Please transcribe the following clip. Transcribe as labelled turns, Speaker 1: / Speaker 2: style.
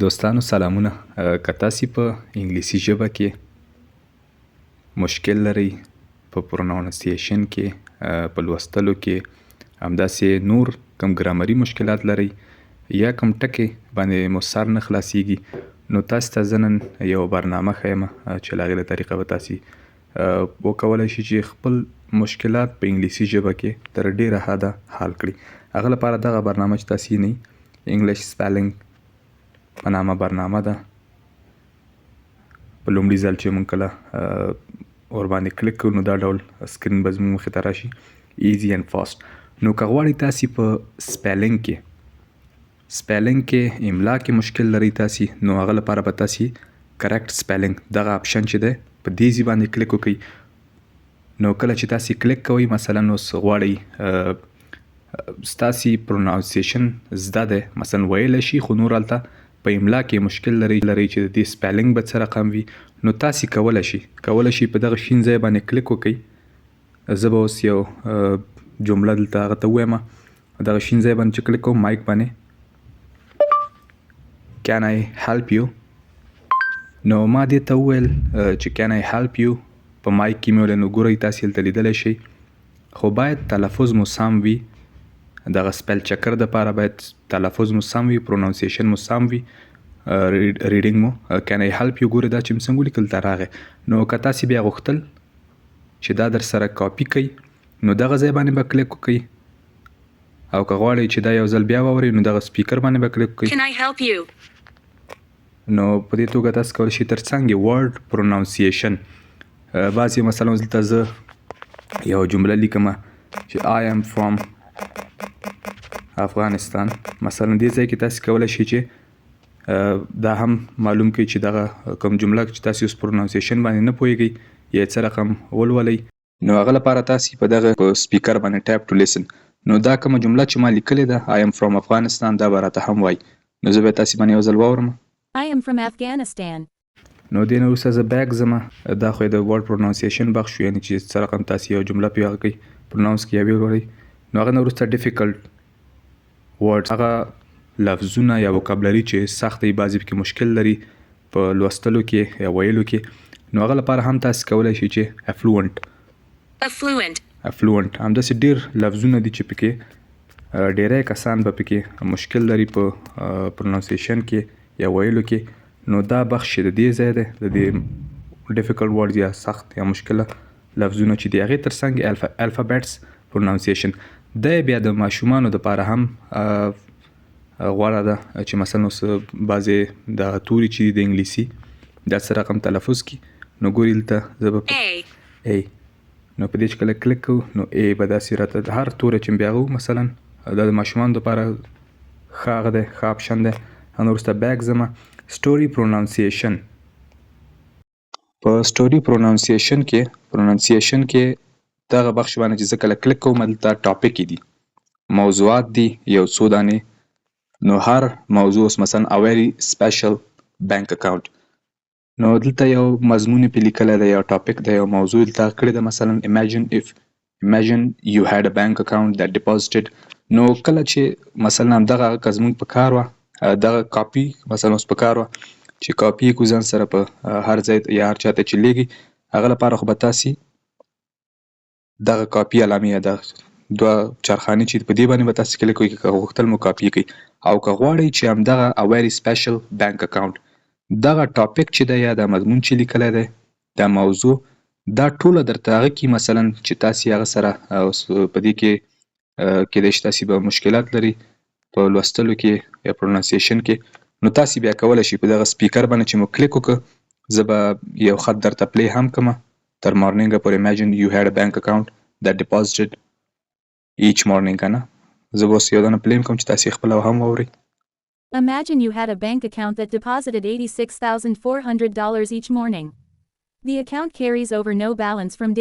Speaker 1: دوستانو سلامونه. که تاسې په انګلیسي ژبه کې مشکل لرئ په پرونانسیشن کې، په لوستلو کې، همداسې نور کوم ګرامري مشکلات لرئ یا کوم ټکي باندې مو سر نه خلاصیږي، نو تاسې ته زه نن یو برنامه ښیم چې له هغې له طریقه به تاسې وکولی شئ چې خپل مشکلات په انګلیسي ژبه کې تر ډېره حده حل کړي. هغه لپاره دغه برنامه چې تاسې یې انګلیش سپیلنګ په نامه برنامه ده. په لومړي ځل چې موږ کله ورباندې کلیک کوو نو دا ډول سکرین به زموږ مخې ته راشي، ایزي اینډ فاسټ. نو که غواړئ تاسې په سپیلنګ کې املا کې مشکل لرئ تاسې، نو هغه لپاره به تاسې کریکټ سپیلنګ دغه اپشن چې دی په دې ځای باندې کلیک وکړئ. نو کله چې تاسې کلیک کوئ، مثلا اوس غواړئ ستاسې پرونانسیشن زده دی، مثلا ویلی شي خو نور هلته په املا کې مشکل لرئ چې د دې سپیلنګ به څه رقم وي، نو تاسې کولی شئ په دغه شین ځای باندې کلیک وکړئ. زه به اوس یو جمله دلته هغه ته ووایم، دغه شین ځای باندې چې کلیک کوم مایک باندې can I help you، نو ما دې ته وویل چې can I help you په مایک کې مې ویل. نو ګورئ تاسې هلته لیدلی شئ، خو باید تلفظ مو سم وي. دغه سپیل چکر دپاره باید تلفظ مو سم وي، پرونانسیشن مو سم وي، ریډینګ مو can I help you. ګورئ دا چې مې څنګه ولیکل ته راغی. نو که تاسې بیا غوښتل چې دا در سره کاپي کوئ، نو دغه ځای باندې به کلیک وکړئ، او که غواړئ چې دا یو ځل بیا واورئ نو دغه سپیکر باندې به کلیک وکړئ.
Speaker 2: Can I help you؟
Speaker 1: نو په دې توګه تاسې کولی شئ ترڅنګ یې ورډ پرونانسیشن بعضې مثلا دلته زه یو جمله لیکم چې I am from افغانستان، مثلا دې ځای کې تاسې کولی شئ چې دا هم معلوم کړئ چې دغه کوم جمله چې تاسې اوس پرونانسیشن باندې نه پوهیږئ یا څه رقم ولولئ، نو هغه لپاره تاسې په دغه سپیکر باندې ټیپ ټو لیسن، نو دا کومه جمله چې ما لیکلې ده I am from افغانستان، دا به راته هم وایي. نو زه به تاسې باندې یو ځل واورم.
Speaker 2: I am from Afghanistan.
Speaker 1: نو دې نه وروسته زه بیک ځم. دا خو یې د ورډ پرونانسیشن بخش شو، یعنې چې څه رقم تاسې یو جمله پرې هغه کوئ پروناونس کړئ یا ویې ولولئ. نو هغه نه وروسته ډیفیکلټ ورډز، هغه لفظونه یا وکابلري چې سخت وي، بعضې پکې مشکل لري په لوستلو کې یا ویلو کې، نو هغه لپاره هم تاسې کولی شئ چې افلوئنټ همداسې ډېر لفظونه دي چې پکې ډېری کسان به پکې مشکل لري په پرونانسیشن کې یا ویلو کې، نو دا بخش چې د دې ځای دی د دې ډیفیکلټ ورډز یا سخت یا مشکله لفظونه چې دي هغې ترڅنګ الفابیټس پرونانسیشن دی. بیا د ماشومانو دپاره هم غوره ده چې مثلا اوس بعضې دغه توري چې دي د انګلیسي دا څه رقم تلفظ کړي، نو ګوري دلته زه به A، نو په دې چې کله کلیک کوو نو A به داسې راته هر توری چې بیا هغه مثلا دا د ماشومانو دپاره ښه هغه دی، ښه اپشن دی. نو وروسته بیک ځمه. سټوري پرونانسیشن، په سټوري پرونانسیشن کې دغه بخش باندې چې زه کله کلیک کوم دلته ټاپک دي، موضوعات دي یو څو دانې، نو هر موضوع اوس مثلا a very special bank account، نو دلته یو مضمون پې لیکلی دی، یو ټاپک دی، یو موضوع دلته کړې ده، مثلا imagine you had a bank account that deposited. نو کله چې مثلا همدغه که زموږ په کار وه دغه کاپي مثلا اوس په کار وه چې کاپي یې کړو ځان سره په هر ځای یا هر چا ته چې لیږي، هغه لپاره خو به تاسې دغه کاپي علامې یا د دوه چرخانې چې په دې باندې به تاسې کلیک کوئ که غوښتل مو کاپي کړئ، او که غواړئ چې همدغه a very special bank account دغه ټاپک چې دی یا دا مضمون چې لیکلی دی دا موضوع دا ټوله درته هغه کې مثلا چې تاسې هغه سره په دې کې کیدای شي تاسې به مشکلات لري په لوستلو کې یا پرونانسیشن کې، نو تاسې بیا کولی شئ په دغه سپیکر باندې چې مو کلیک وکړه، زه به یو خط درته پلی هم کړم تر مارنینګه پورې. imagine you had a bank account that deposited each morning، که نه زه به اوس یو دانه پلی هم کوم چې تاسې خپله هم واورئ.
Speaker 2: Imagine you had a bank account that deposited $86,400 each morning. The account carries over no balance from day